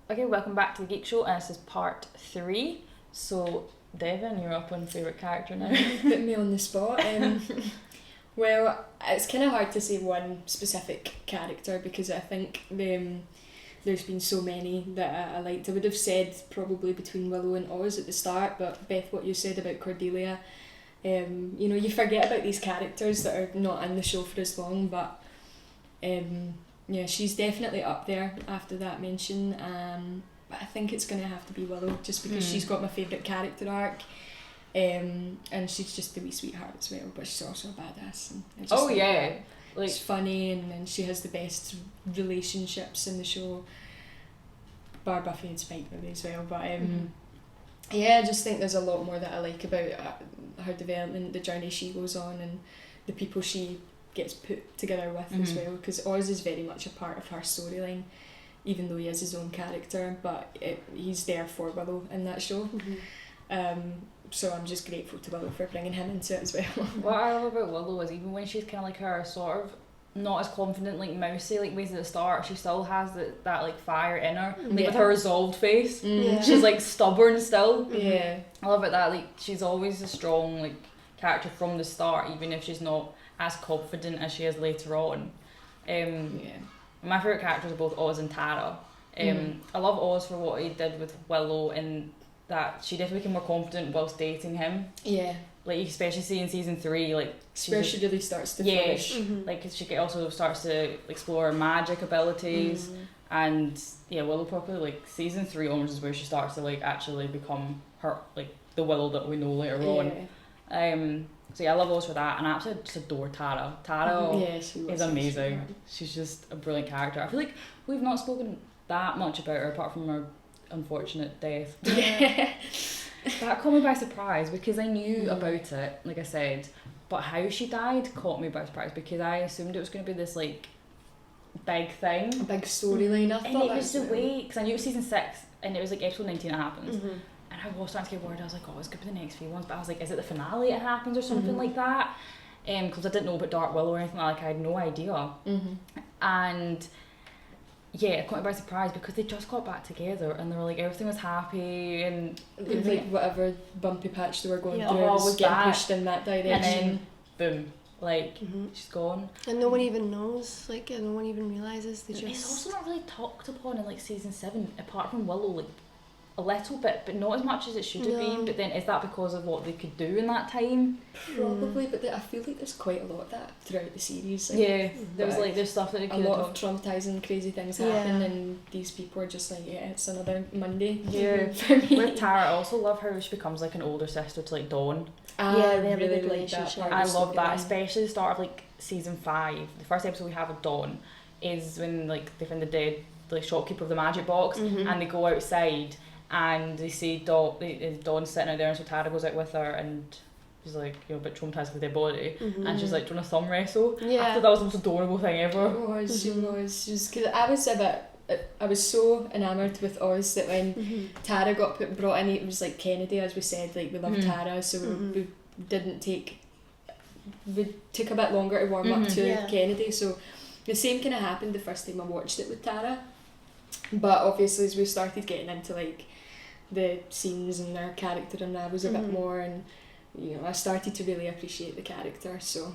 Okay, welcome back to the Geek Show, and this is part 3. So, Devon, you're up on favourite character now. Put me on the spot. Well, it's kind of hard to say one specific character because I think there's been so many that I liked. I would have said probably between Willow and Oz at the start, but Beth, what you said about Cordelia, you know, you forget about these characters that are not in the show for as long, but yeah, she's definitely up there after that mention. But I think it's going to have to be Willow just because she's got my favourite character arc. And she's just a wee sweetheart as well, but she's also a badass. And I just think yeah. Like, she's funny and she has the best relationships in the show. Bar Buffy and Spike maybe as well. But yeah, I just think there's a lot more that I like about her development, the journey she goes on and the people she gets put together with as well, because Oz is very much a part of her storyline, even though he is his own character, but he's there for Willow in that show. So I'm just grateful to Willow for bringing him into it as well. What I love about Willow is even when she's kind of like her sort of not as confident, like mousy like ways at the start, she still has that like fire in her, like with her resolved face. She's like stubborn still. I love it that like she's always a strong like character from the start, even if she's not as confident as she is later on. My favourite characters are both Oz and Tara. I love Oz for what he did with Willow and that she definitely became more confident whilst dating him. Like, especially see in season 3, like where she really starts to flourish. Like she also starts to explore her magic abilities, and Willow probably like season 3 onwards is where she starts to like actually become her, like the Willow that we know later on. So I love Oz for that, and I absolutely just adore Tara. Tara is amazing. She's just a brilliant character. I feel like we've not spoken that much about her apart from her unfortunate death. That caught me by surprise because I knew about it, like I said, but how she died caught me by surprise because I assumed it was going to be this like big thing, a big storyline. I thought, and it was the way, because I knew it was season 6 and it was like episode 19 it happens, and I was starting to get worried. I was like, oh, it's going to be the next few ones, but I was like, is it the finale it happens or something like that? Because I didn't know about Dark Willow or anything, like I had no idea. And it caught me by surprise because they just got back together and they were like, everything was happy and like whatever bumpy patch they were going through was getting pushed in that direction, and then boom, like she's gone and no one even knows, like, and no one even realises. It's also not really talked upon in like season 7 apart from Willow, like a little bit, but not as much as it should have been. But then is that because of what they could do in that time? Probably, but I feel like there's quite a lot of that throughout the series. Like, there's stuff that they could a lot of traumatising, crazy things happen, and these people are just like, it's another Monday. For me. With Tara, I also love how she becomes like an older sister to like Dawn. They have really a good like that. relationship. I love that, especially the start of like season 5. The first episode we have of Dawn is when like they find the dead like shopkeeper of the magic box, and they go outside. And they see Dawn's sitting out there, and so Tara goes out with her, and she's like, a bit traumatised with their body, and she's like doing a thumb wrestle. After that was the most adorable thing ever. It was, she was. Because I was so enamoured with Oz that when Tara got brought in, it was like Kennedy, as we said, like we love Tara, so we took a bit longer to warm up to Kennedy. So the same kind of happened the first time I watched it with Tara, but obviously as we started getting into like the scenes and their character unravels a bit more, and I started to really appreciate the character. So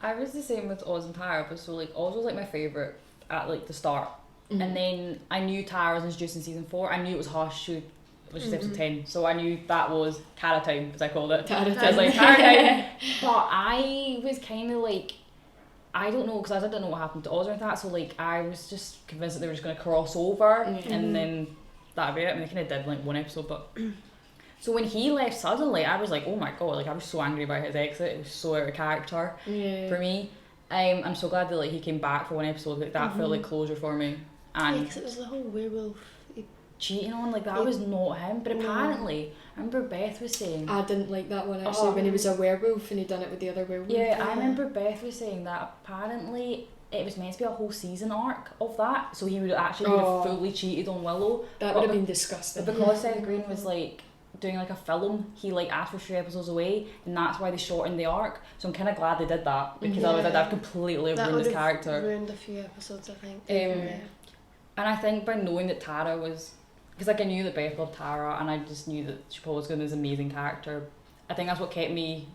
I was the same with Oz and Tara, but so like Oz was like my favourite at like the start, and then I knew Tara was introduced in season 4. I knew it was Hush, which is episode 10, so I knew that was Tara time, as I called it. Tara time. I was like, Tara time. But I was kind of like, I don't know, because I didn't know what happened to Oz or anything like that, so like I was just convinced that they were just going to cross over, and then that'd be it. I mean, they kind of did like one episode, but so when he left suddenly, I was like, oh my god, like I was so angry about his exit. It was so out of character for me. I'm so glad that like he came back for one episode. Like that felt like closure for me. And because it was the whole werewolf cheating on, like that was not him. But apparently, I remember Beth was saying, I didn't like that one actually, when he was a werewolf and he'd done it with the other werewolf. I remember Beth was saying that apparently it was meant to be a whole season arc of that, so he would actually have fully cheated on Willow. That would have been disgusting. But because Seth Green was like doing like a film, he like asked for 3 episodes away, and that's why they shortened the arc. So I'm kind of glad they did that, because otherwise I'd have completely ruined his character. Ruined a few episodes, I think. And I think by knowing that Tara was, because like I knew that Beth loved Tara, and I just knew that she was going to be this amazing character. I think that's what kept me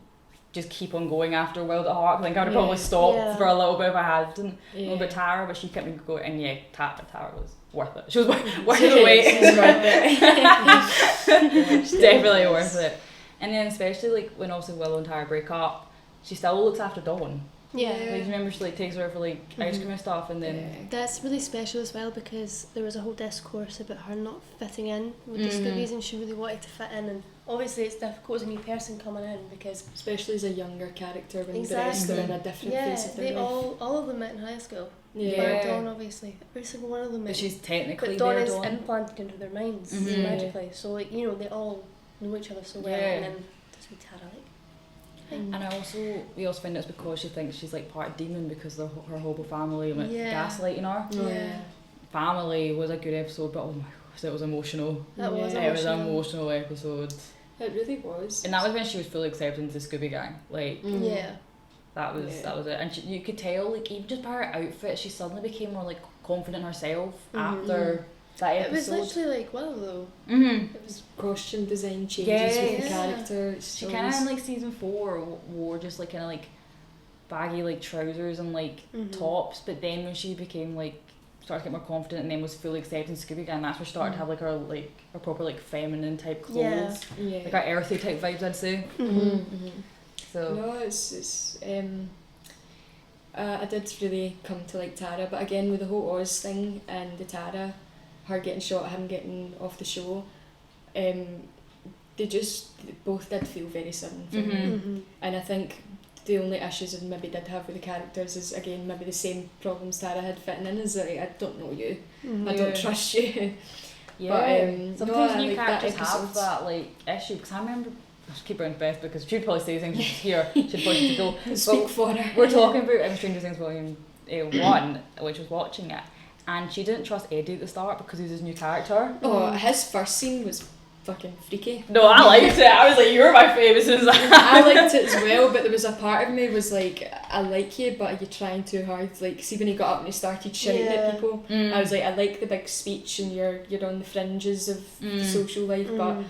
just keep on going after Wild at Heart. I think I would have probably stopped for a little bit if I hadn't known about Tara, but she kept me going. And yeah, Tara was worth it. She was worth the wait. She's worth it. She's definitely worth it. And then especially like when also Willow and Tara break up, she still looks after Dawn. Yeah. Like, remember she like takes her for like ice cream and stuff, and then that's really special as well because there was a whole discourse about her not fitting in with the Scoobies, and she really wanted to fit in, and obviously it's difficult as a new person coming in because especially as a younger character when the rest are in a different phase of their life. all of them met in high school. Yeah. Dawn obviously, every single one of them. But she's technically but Dawn their is Dawn. implanted into their minds magically, so like they all know each other so well, and then that's what Tara like. And we also find it's because she thinks she's like part demon because of her whole family like gaslighting her. Family was a good episode, but oh my gosh, it was emotional. It was an emotional episode. It really was. And that was when she was fully accepted into the Scooby Gang. Like that was it. And you could tell like even just by her outfit, she suddenly became more like confident in herself after that episode. It was literally like Willow though. It was costume design changes with the character. She kind of in like season 4 wore just like kind of like baggy like trousers and like tops, but then when she became like started to get more confident and then was fully accepted in Scooby Gang, that's where she started to have like her proper like feminine type clothes, like her earthy type vibes, I'd say. So no, it's I did really come to like Tara, but again with the whole Oz thing and the Tara, her getting shot, him getting off the show, they just both did feel very sudden for me. And I think the only issues I maybe did have with the characters is again maybe the same problems Tara had fitting in, is like I don't know you, I don't trust you. But sometimes no, new like characters that have that like issue, because I remember I should keep bringing Beth because she'd probably say things she's here, she'd probably go speak for her. We're talking about Stranger Things Volume 1, which was watching it, and she didn't trust Eddie at the start because he was his new character. Oh, his first scene was fucking freaky. No, I liked it. I was like, you're my favourite since I liked it as well, but there was a part of me was like, I like you, but are you trying too hard? Like, see when he got up and he started shouting at people, I was like, I like the big speech and you're on the fringes of social life, but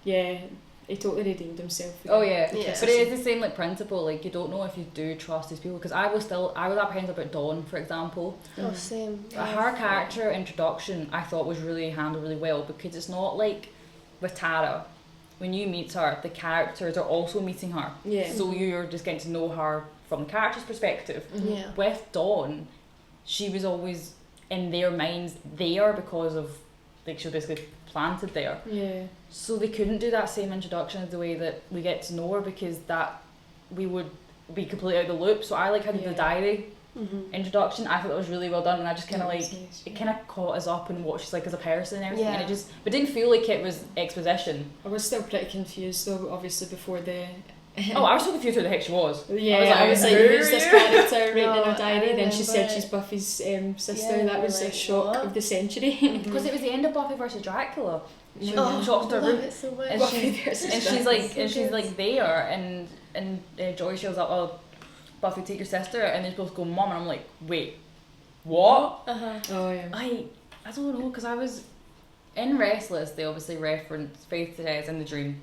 yeah, he totally redeemed himself. Oh yeah. But it is the same like principle, like you don't know if you do trust these people, because I was apprehensive about Dawn, for example. Same. Her character introduction I thought was really handled really well, because it's not like with Tara, when you meet her, the characters are also meeting her. Yeah. So you're just getting to know her from the character's perspective. Yeah. With Dawn, she was always in their minds there because of like she was basically planted there. Yeah. So they couldn't do that same introduction as the way that we get to know her, because that we would be completely out of the loop. So I like how the diary introduction, I thought that was really well done, and I just kind of like it kind of caught us up in what she's like as a person and everything, and it just but didn't feel like it was exposition. I was still pretty confused though, obviously before the I was so confused who the heck she was. Yeah, I was like who's this character writing in her diary? Then she said she's Buffy's sister. That was a shock of the century. Because it was the end of Buffy versus Dracula. She shocks her room, so much. and she's like there, and Joy shows up. Oh, Buffy, take your sister, and they both go mum, and I'm like, wait, what? Oh yeah. I don't know, because I was in Restless. They obviously reference Faith says in the dream,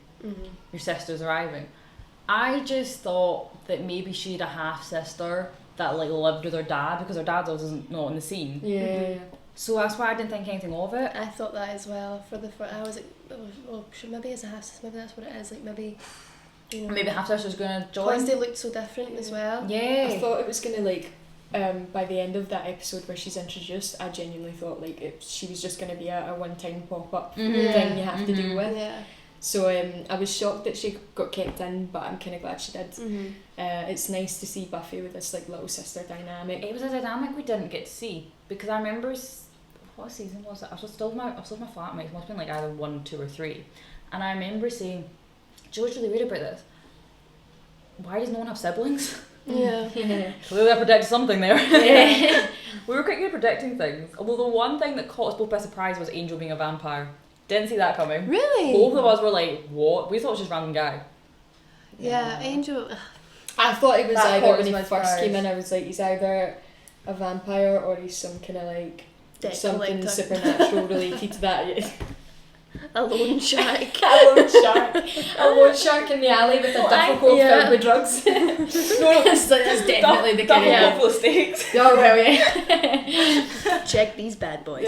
your sister's arriving. I just thought that maybe she had a half sister that like lived with her dad, because her dad wasn't not on the scene. Yeah. So that's why I didn't think anything of it. I thought that as well. I was like, maybe it's a half sister. Maybe that's what it is. Like maybe. You know, maybe half sister's gonna join. Plus they looked so different as well. Yeah. I thought it was gonna like, by the end of that episode where she's introduced, I genuinely thought like she was just gonna be a one-time pop-up thing you have to deal with. Yeah. So I was shocked that she got kept in, but I'm kind of glad she did. It's nice to see Buffy with this like little sister dynamic. It was a dynamic we didn't get to see, because I remember what season was it? I was still with my flatmates. It must have been like either 1, 2 or 3, and I remember saying, Joe's really weird about this. Why does no one have siblings? Yeah. Clearly I predicted something there. Yeah. We were quite good at predicting things. Although the one thing that caught us both by surprise was Angel being a vampire. Didn't see that coming. Really? Both of us were like, what? We thought it was just a random guy. Yeah, Angel. I thought it was that either when he my first surprise. came in, I was like, he's either a vampire or he's some kind of like Debt something collector. supernatural related to that. Yeah. A loan shark. A lone shark in the alley with a duffel coat filled with drugs. No, that's definitely the double kind couple of steaks. Oh well, yeah. Check these bad boys.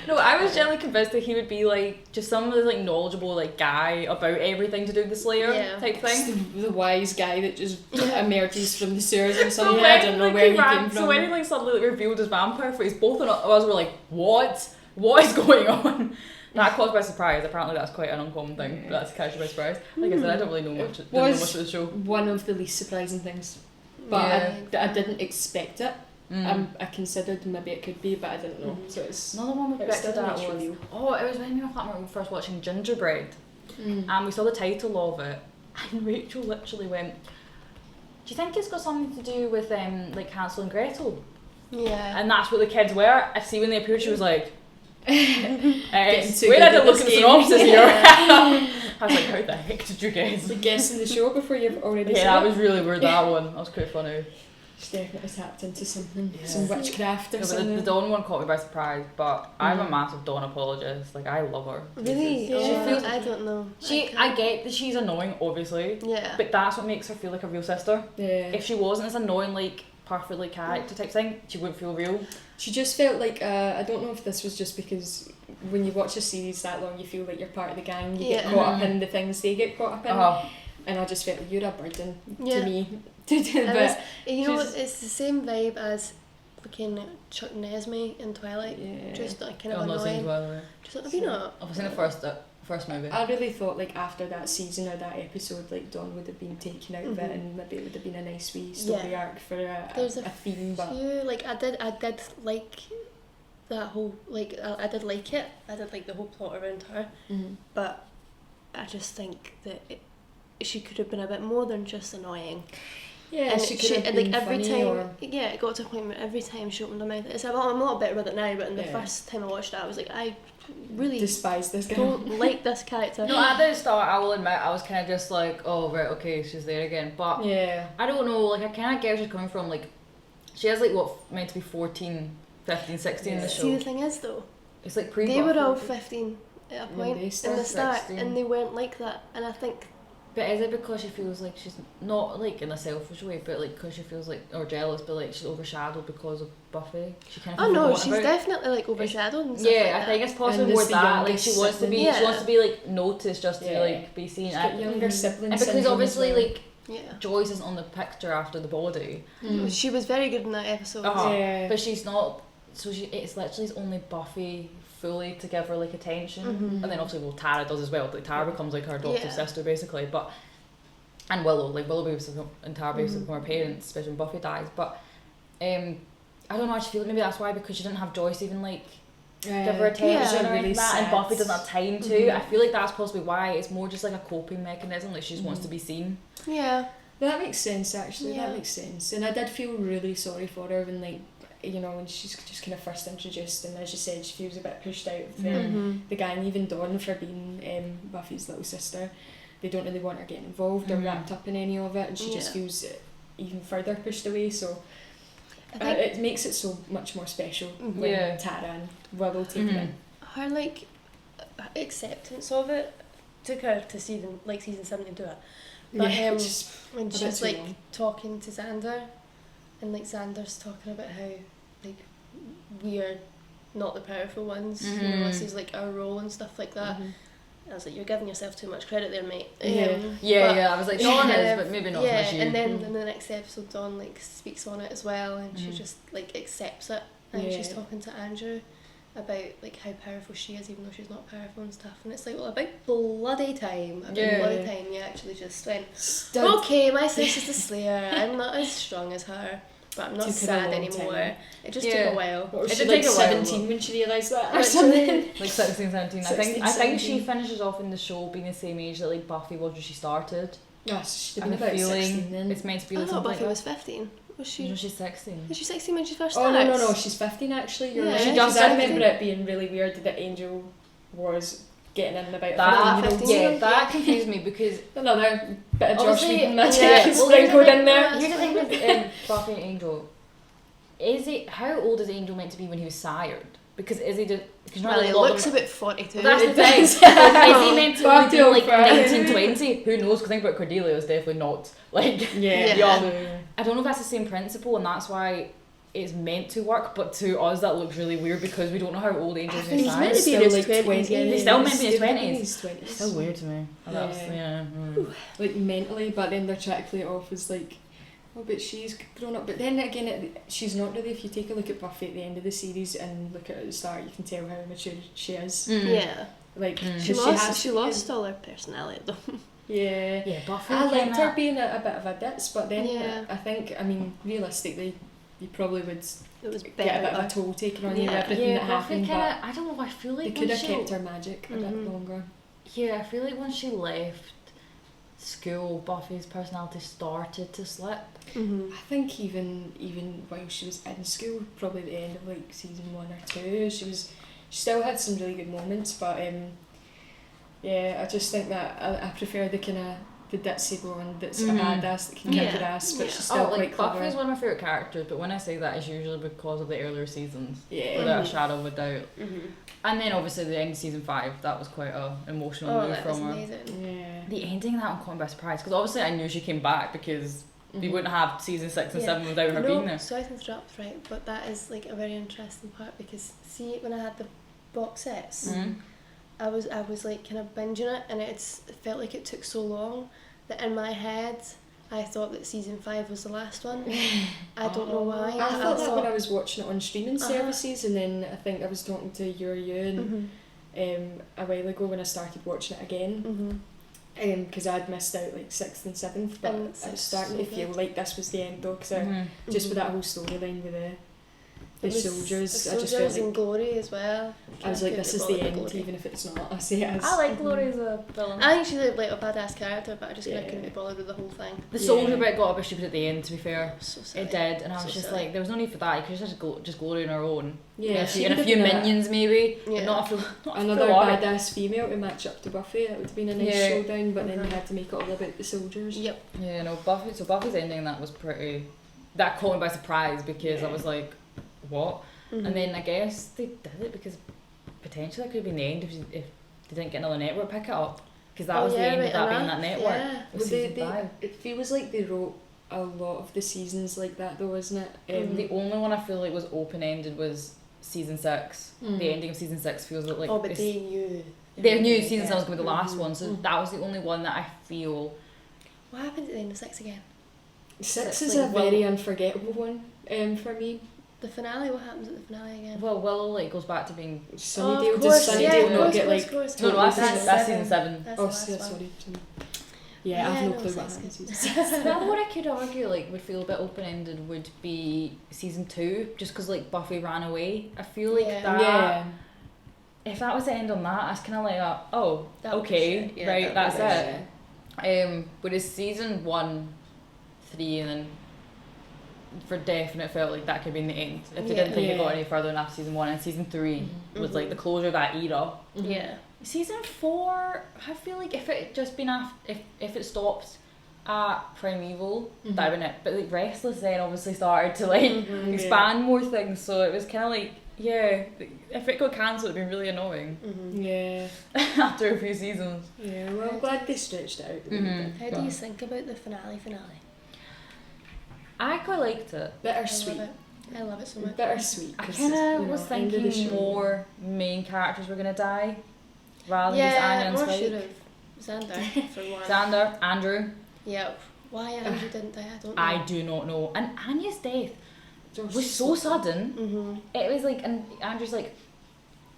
No, I was generally convinced that he would be like just some of the like knowledgeable like guy about everything to do with the Slayer type thing. The wise guy that just emerges from the sewers or something. So I don't know where he came from. So when he like suddenly like, revealed his vampire face, both of us were like, what? What is going on? That caught by surprise. Apparently that's quite an uncommon thing. But that's catch you by surprise. Like I said, I don't really know much. Didn't know much of the show. One of the least surprising things, but I didn't expect it. I considered maybe it could be, but I didn't know. So it's another one we expected that was it was when me and my flatmate were first watching Gingerbread, and we saw the title of it, and Rachel literally went, "Do you think it's got something to do with like Hansel and Gretel?" Yeah. And that's what the kids were. I see when they appeared, she was like, wait, I too did good look at at the this synopsis game. here. I was like, how the heck did you guess? You guessing the show before you've already seen that it? was really weird, that one. That was quite funny. She's definitely tapped into something, some witchcraft or But something. the Dawn one caught me by surprise, but I'm a massive Dawn apologist. Like, I love her. Really? She feels, I don't know. I get that she's annoying, obviously. Yeah. But that's what makes her feel like a real sister. Yeah. If she wasn't as annoying, like, perfectly character type thing, she wouldn't feel real. She just felt like, I don't know if this was just because when you watch a series that long, you feel like you're part of the gang, you get caught up in the things they get caught up in. And I just felt like you're a burden to me. But you know, it's the same vibe as fucking Chuck Nesme in Twilight. Yeah. Just like kind of I've not seen annoying. Twilight. Just have you not? I've seen the first movie. I really thought like after that season or that episode, like Dawn would have been taken out of it, and maybe it would have been a nice wee story arc for a theme. But like I did like that whole like I did like it. I did like the whole plot around her, but I just think that she could have been a bit more than just annoying. Yeah, and she could have been every funny time. Yeah, it got to a point where every time she opened her mouth, I'm a lot better with it now. But in the first time I watched it, I was like, I really despise this guy. Don't like this character. No, at the start, I will admit, I was kind of just like, oh right, okay, she's there again. But I don't know, like I kind of get where she's coming from. Like she has like what meant to be 14, 15, 16 in the show. See, the thing is though, it's like pre. They were all 15 at a point in the start, 16. and they weren't like that. And I think. But is it because she feels like she's not like in a selfish way, but like because she feels like or jealous, but like she's overshadowed because of Buffy? She kind of. Oh no, she's definitely like overshadowed and stuff yeah, like I think it's possibly more that like she wants to be she wants to be like noticed just to like be seen. Younger siblings. And because obviously like Yeah. Joyce isn't on the picture after the body. Mm. She was very good in that episode. Yeah. But she's not. So it's literally only Buffy fully to give her like attention, and then obviously Tara does as well. But Tara becomes like her adoptive sister basically. But and Willow and Tara basically become her parents, especially when Buffy dies. But I don't know. I just feel like maybe that's why, because she didn't have Joyce even like give her attention or anything that, and Buffy doesn't have time to. I feel like that's possibly why it's more just like a coping mechanism. Like she just wants to be seen. Yeah. That makes sense actually. That makes sense. And I did feel really sorry for her when like, you know, when she's just kind of first introduced, and as you said, she feels a bit pushed out of the gang. Even Dawn, for being Buffy's little sister, they don't really want her getting involved or wrapped up in any of it, and she just feels even further pushed away. So it makes it so much more special when Tara and Willow take it in. Her like acceptance of it took her to season 7 to do it. But when she's like talking to Xander, and like Xander's talking about how like we are not the powerful ones, you know, this is like our role and stuff like that. I was like, you're giving yourself too much credit there, mate. I was like, Dawn is, but maybe not as much you. And then in the next episode, Dawn like speaks on it as well, and she just like accepts it, and she's talking to Andrew about like how powerful she is, even though she's not powerful and stuff. And it's like, well, about bloody time you actually just went, okay, my sister's the Slayer, I'm not as strong as her, but I'm not sad anymore. It just took a while. It did take 17 when she realised that or something. Like 16, 17. I think she finishes off in the show being the same age that like Buffy was when she started. Yes, she'd been about 16 then. It's meant to be like I thought something Buffy like was 15. Was she? No, she's 16. Was she 16 when she first started? Oh no, she's 15 actually. You're right. She Because I remember it being really weird that Angel was getting in about that. 15-year-old. That confused me because another bit of Josh obviously, Whedon magic sprinkled in there. Here's the thing with Buffy and Angel. how old is Angel meant to be when he was sired? Because is he just... Well, he looks about 42. That's the thing. Is he meant to be like 1920? Who knows? Because think about Cordelia, is definitely not like young. I don't know if that's the same principle, and that's why it's meant to work, but to us that looks really weird because we don't know how old Angel is. He's meant to be in his 20s. He's still meant to be in his 20s. It's so weird to me. Like mentally, but then they're trying to play it off as like, oh, but she's grown up. But then again, she's not really. If you take a look at Buffy at the end of the series and look at it at the start, you can tell how mature she is. Yeah. Like she lost all her personality though. Yeah. Buffy. I liked her being a bit of a ditz, but then I think, I mean, realistically, you probably would get a bit of a toll taken on you with everything that happened. But I don't know. I feel like they could have kept her magic a bit longer. Yeah, I feel like when she left school, Buffy's personality started to slip. I think even while she was in school, probably at the end of like season 1 or 2, she still had some really good moments, but I just think that I prefer the kind of the ditzy one that's a badass that can kick her ass, but she's still quite clever. Buffy's one of my favourite characters, but when I say that, it's usually because of the earlier seasons, without a shadow of a doubt. And then obviously the end of season 5, that was quite a emotional move from her. Amazing. The ending of that one caught me by surprise, because obviously I knew she came back because we wouldn't have season 6 and 7 without her being there. Sorry to interrupt, right, but that is like a very interesting part, because see, when I had the box sets, I was like kind of binging it, and it felt like it took so long that in my head I thought that season 5 was the last one. I don't know why. I thought that when I was watching it on streaming services, and then I think I was talking to you a while ago when I started watching it again, because I'd missed out like 6th and 7th, but I was starting to feel like this was the end though, because just with that whole storyline with the soldiers, I just felt like, and Glory as well. I was like, this is the end, even if it's not. I say it as. I like Glory as a villain. I think she's like a badass character, but I just couldn't be bothered with the whole thing. The soldier bit got a bit stupid at the end, to be fair. So silly. It did, and I was just like, there was no need for that. You could just Glory on her own. Yeah, and a few minions maybe, but not another badass female to match up to Buffy. That would have been a nice showdown, but then you had to make it all about the soldiers. Yep. Yeah, no, Buffy's ending, that was pretty. That caught me by surprise, because I was like, what? And then I guess they did it because potentially that could have been the end if they didn't get another network pick it up, because that was the end of that being that network. Yeah. Well, it feels like they wrote a lot of the seasons like that though, isn't it? The only one I feel like was open ended was season 6. The ending of season 6 feels like but they knew. They knew season 7 was going to be the last one, so that was the only one that I feel. What happened at the end of 6 again? 6 is a very unforgettable one for me. The finale, what happens at the finale again? Well, Willow like goes back to being Sunnydale. Does Sunnydale not get like... No, that's season 7. Sorry. Yeah, I have no clue what happens. Another one I could argue like would feel a bit open ended would be season 2, just because like Buffy ran away. I feel like that. If that was the end on that, I was kind of like, right, that's it. Whereas season 1, 3, and then for definite felt like that could have been the end if they didn't think it got any further than after season 1, and season 3 was like the closure of that era. Season 4, I feel like if it just been if it stopped at Primeval, that would been it. But like Restless then obviously started to like expand more things, so it was kind of like if it got cancelled it'd been really annoying. After a few seasons. Yeah, well I'm glad they stretched it out. How do you think about the finale? I quite liked it. Bittersweet. I love it so much. Bittersweet. I kind of was thinking more main characters were going to die rather than just Anya and Spike. should have. Xander, for one. Xander, Andrew. Yeah. Why Andrew didn't die, I don't know. I do not know. And Anya's death was so sudden. It was like, and Andrew's like...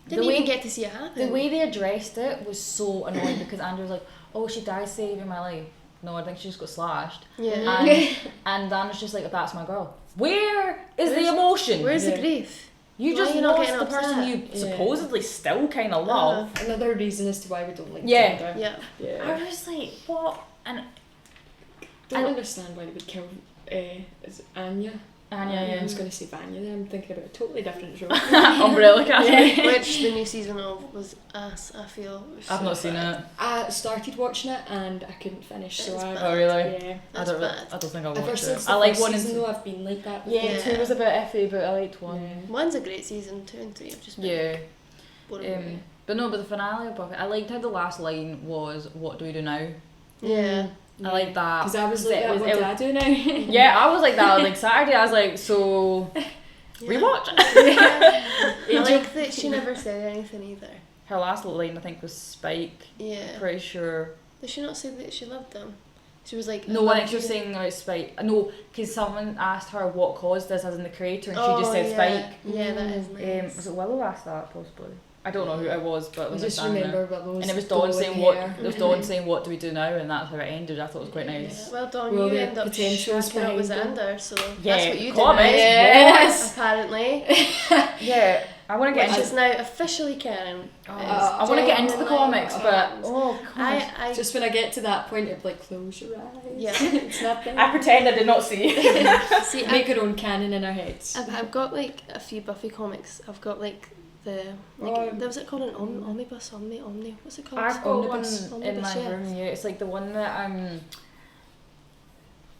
Didn't even get to see it happen. The way they addressed it was so annoying, because Andrew was like, oh, she died saving my life. No, I think she just got slashed. And Dan's just like, that's my girl. Where's the emotion? Where's the grief? You just lost the person you supposedly still kind of love. Another reason as to why we don't like Xander. I was like, what? And don't understand why they would kill Anya. Anya, yeah. I was going to say Vanya there. I'm thinking about a totally different show. Umbrella Academy. Which the new season of was ass, I feel. I've not seen it. I started watching it and I couldn't finish, so It's I... bad. Oh really? Yeah. That's I bad. don't think I'll Ever watch since it. the I like first one and season though, I've been like that. Yeah. 2 was a bit iffy, but I liked 1. Yeah. One's a great season, 2 and 3 have just been Yeah. boring. But the finale of Buffy, I liked how the last line was, "What do we do now?" Yeah. I like that. Because I was like, It that, was- what it do I do now? Yeah, I was like that. Like Saturday, I was like, so rewatch. I like that she never said anything either. Her last line, I think, was Spike. Yeah. Pretty sure. Did she not say that she loved them? She was like, No, I think love she was you. saying about Spike. No, because someone asked her what caused this, as in the creator, and she just said yeah. Spike. Yeah, that is nice. Was it Willow asked that possibly? I don't know who it was, but I when just they sang remember it. Willow's And it was Dawn saying glowing hair. what. It was Dawn saying what do we do now, and that's how it ended. I thought it was quite nice. Well done, Well, you the end up potentials shacking up with behind Xander, so Yeah, that's what you comics, do. yes. Apparently. Yeah, I want to get Which into. is now officially canon. I want to get into the comics, but I Just when I get to that point of like, close your eyes. Yeah. It's nothing. I pretend I did not see. see, Make our own canon in our heads. I've got like a few Buffy comics. I've got like was it called an omnibus? Omni? What's it called? I've got Omnibus. one in my room. Yeah, it's like the one that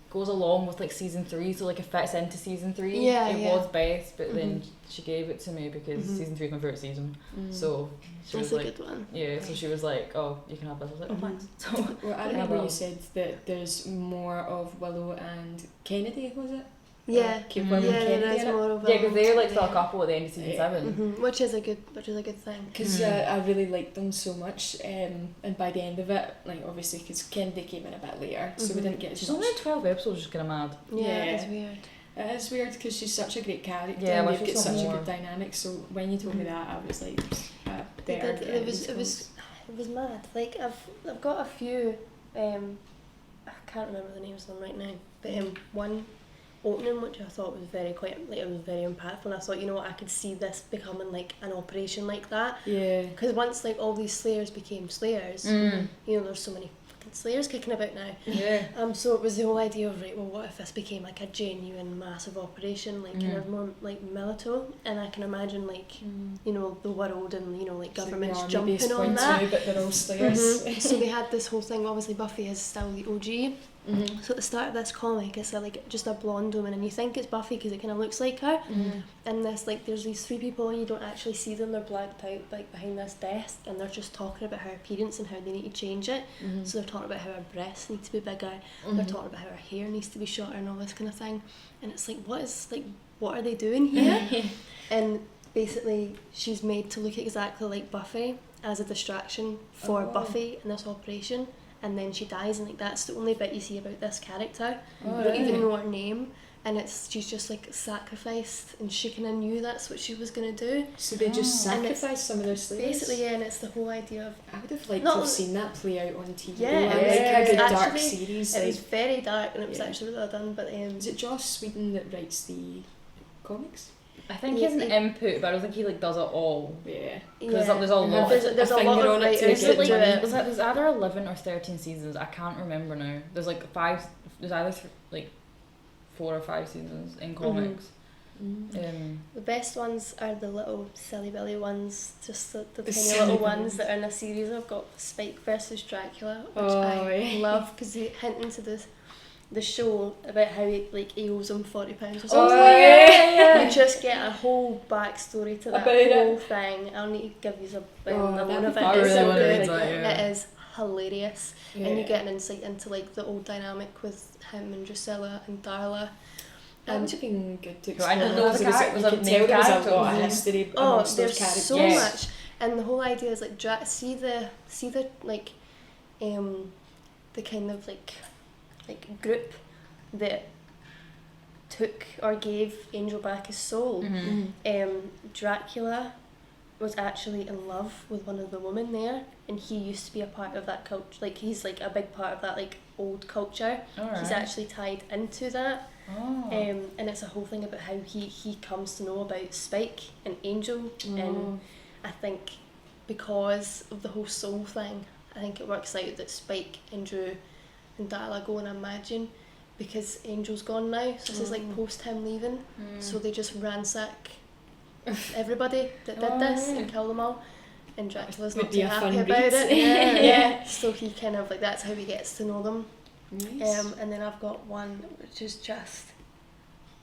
goes along with like season 3, so like it fits into season 3. Yeah, it yeah. was Beth, but then she gave it to me because season 3 is my favourite season. So she That's was a like, good one. yeah, so she was like, oh, you can have this. I was like, oh, thanks. So Well, I Yeah, remember well. you said that there's more of Willow and Kennedy, was it? Yeah. Keep Mm. Willow Yeah, and there Kennedy is in it. more of yeah, because they're like still a yeah. couple at the end of season Yeah. 7. Which is a good thing. Because I really liked them so much, and by the end of it, like obviously, because Kennedy came in a bit later, so we didn't get She's as only much. 12 episodes, just kind of mad. Yeah, Yeah. it's weird. It is weird because she's such a great character, Yeah, and well, they've she's got not such a more. good dynamic. So when you told me that, I was like, there. It was mad. Like I've got a few. I can't remember the names of them right now, but one opening which I thought was it was very impactful, and I thought, you know what, I could see this becoming like an operation like that, Yeah. because once like all these Slayers became Slayers, you know, there's so many fucking Slayers kicking about now. Yeah. So it was the whole idea of, right, well, what if this became like a genuine massive operation, like kind of more like militant, and I can imagine like you know, the world and, you know, like governments It's like jumping the army-based on point that. too, but they're all Slayers. So they had this whole thing. Obviously, Buffy is still the OG. So at the start of this comic, it's like just a blonde woman, and you think it's Buffy because it kind of looks like her. And this, like, there's these 3 people, and you don't actually see them. They're blacked out, like, behind this desk, and they're just talking about her appearance and how they need to change it. So they're talking about how her breasts need to be bigger. They're talking about how her hair needs to be shorter and all this kind of thing. And it's like, what are they doing here? And basically, she's made to look exactly like Buffy as a distraction for Buffy in this operation. And then she dies, and like that's the only bit you see about this character. You don't even know her name, and she's just like sacrificed, and she kind of knew that's what she was gonna do. So they just And it's sacrificed some of their Slayers. Basically, yeah, and it's the whole idea of I would have liked Not to have only- seen that play out on TV. Yeah, I it like was- a good dark actually- series. it was Like, very dark, and it was Yeah. actually really well done. But is it Joss Whedon that writes the comics? I think Yeah, he has an input, but I don't think he like does it all. Yeah. Because there's a lot. There's a lot finger of on it to writers get that do money. it. There's either 11 or 13 seasons. I can't remember now. There's like 5. There's either like 4 or 5 seasons in comics. The best ones are the little silly billy ones, just the tiny silly little billy ones that are in a series. I've got Spike versus Dracula, which Oh, I yeah. love because they hint into the show about how he owes him £40 or something. Oh, yeah. You just get a whole backstory to that About it. whole thing. I'll need to give you a loan of it. that'd be It's I so really wanna good. read that, yeah. It is hilarious, and you get an insight into like the old dynamic with him and Drusilla and Darla. That would have been good to I explore. didn't know because the it was- character was you a could main tell there was character. a lot of history Oh, amongst those there's characters. so Yes. much, and the whole idea is like see the like the kind of like group that took or gave Angel back his soul. Dracula was actually in love with one of the women there, and he used to be a part of that culture. Like he's like a big part of that like old culture. Alright. He's actually tied into that. Oh. And it's a whole thing about how he comes to know about Spike and Angel, and I think because of the whole soul thing, I think it works out that Spike and Drew and Darla go and imagine because Angel's gone now, so this is like post him leaving, so they just ransack everybody that did this and kill them all, and Dracula's not too happy about it. Yeah. So he kind of like, that's how he gets to know them. Nice. And then I've got one which is just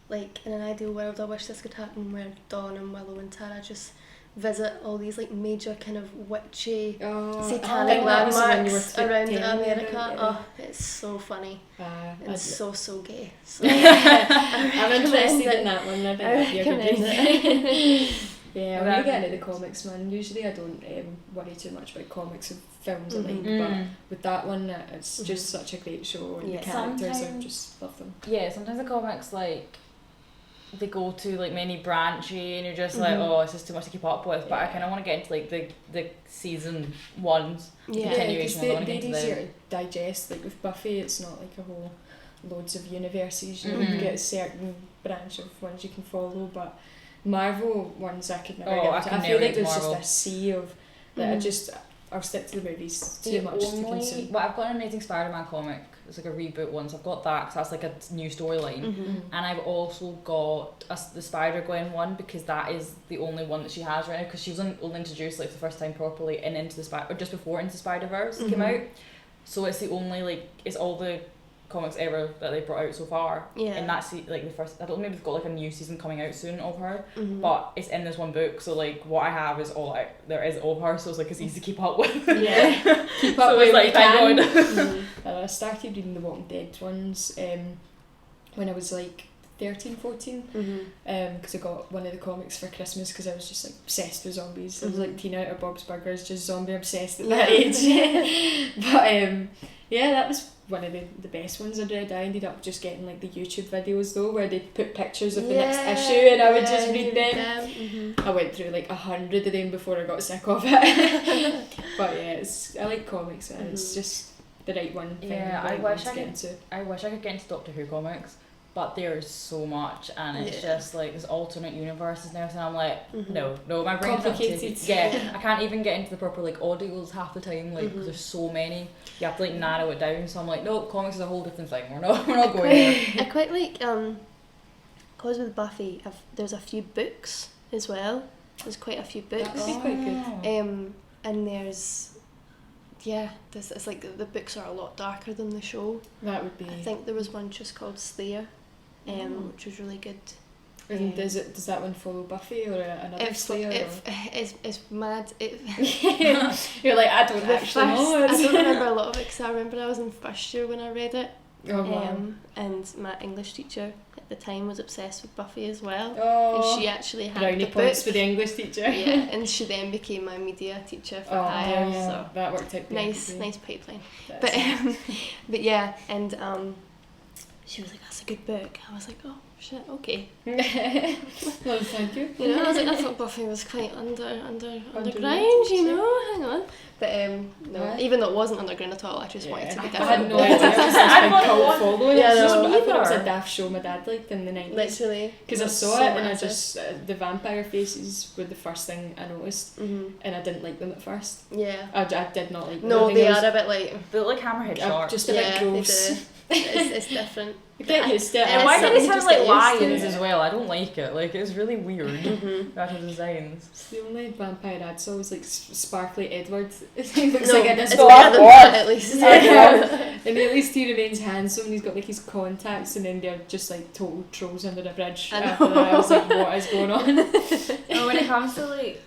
like, in an ideal world I wish this could happen, where Dawn and Willow and Tara just visit all these like major kind of witchy satanic landmarks around America. Oh, it's so funny and so gay. So I'm interested in that one. I recommend it. Yeah, when you get into the comics, man, usually I don't worry too much about comics and films I like, but with that one, it's just such a great show, and the characters, I just love them. Yeah, sometimes the comics, like, they go to like many branchy and you're just like, oh, it's just too much to keep up with, but I kind of want to get into like the season ones, continuation ones. They're easier to digest. Like with Buffy, it's not like a whole loads of universes, you know, you get a certain branch of ones you can follow, but Marvel ones I could never get into. I feel like there's Marvel. Just a sea of that I'll stick to the movies too much to consume. Well, I've got an Amazing Spider-Man comic. It's like a reboot one, so I've got that because that's like a new storyline. And I've also got the Spider-Gwen one, because that is the only one that she has right now, because she was only introduced like the first time properly in or just before Into Spider-Verse came out. So it's the only, like, it's all the comics ever that they brought out so far, and that's like the first. I don't know, maybe they've got like a new season coming out soon of her, but it's in this one book, so like what I have is all there is of her, so it's like it's easy to keep up with. Keep up so with it's like, thank God. I started reading the Walking Dead ones when I was like 13, 14, because I got one of the comics for Christmas, because I was just like obsessed with zombies. I was like Tina out of Bob's Burgers, just zombie obsessed at that age. But yeah, that was one of the best ones I'd read. I ended up just getting like the YouTube videos though, where they put pictures of the next issue, and I would just read them. I went through like 100 of them before I got sick of it. But yeah, I like comics, and it's just the right one thing. I wish I could get into Doctor Who comics, but there's so much, and it's just like there's alternate universes and everything. I'm like, no, my brain's complicated. I can't even get into the proper like audios half the time, like because there's so many. You have to like narrow it down. So I'm like, no, comics is a whole different thing. We're not going there. I quite like because with Buffy, there's a few books as well. There's quite a few books. That would be quite good. And there's it's like the books are a lot darker than the show. That would be. I think there was one just called Slayer, which was really good. And does that one follow Buffy or another Slayer? It's mad. You're like, I don't actually know. I don't remember a lot of it, because I remember I was in first year when I read it. Oh, wow. And my English teacher at the time was obsessed with Buffy as well. Oh, and she actually had brownie the points book. for the English teacher. Yeah, and she then became my media teacher for higher. Yeah. So that worked out. Nice pipeline. But yeah, and she was like, "That's a good book." I was like, "Oh shit, okay." Well, thank you. You know, I was like, I thought Buffy was quite underground. You know, hang on. But no, even though it wasn't underground at all, I just wanted to be different. I had no idea. It was this big cult following. Yeah, I thought it was a daft show my dad liked in the 90s. Literally. Because I saw it and I just the vampire faces were the first thing I noticed, and I didn't like them at first. Yeah. I did not like them. No, they are a bit like hammerhead sharks. Just a bit gross. It's different. Get used to it. And why do they sound like lions as well? I don't like it. Like, it's really weird. That designs. The only vampire I saw was like Sparkly Edward. He looks like a at least. And at least he remains handsome, and he's got like his contacts, and then they're just like total trolls under a bridge. After that, I was like, what is going on? When it comes to like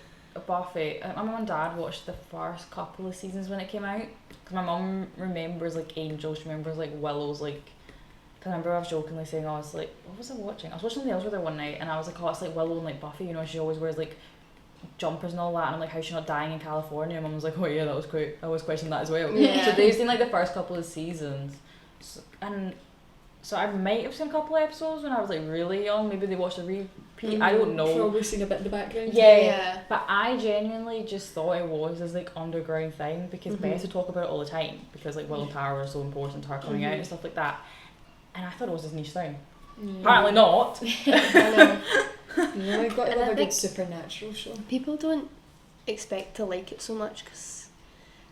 Buffy, my mum and dad watched the first couple of seasons when it came out, because my mum remembers like Angel, she remembers like Willow's like. I remember I was jokingly saying, I was like, what was I watching? I was watching The Hills with her one night, and I was like, oh, it's like Willow and like Buffy, you know, she always wears like jumpers and all that, and I'm like, how's she not dying in California? And Mum was like, oh yeah, that was great. I always questioned that as well. Yeah. So they've seen like the first couple of seasons, so I might have seen a couple of episodes when I was like really young. Maybe they watched a repeat. I don't know. Probably seen a bit in the background. Yeah. But I genuinely just thought it was this like underground thing, because Beth would talk about it all the time, because like Willow and Tara were so important to her coming out and stuff like that. And I thought it was this niche thing. Apparently not. We've got to have a good supernatural show. People don't expect to like it so much, because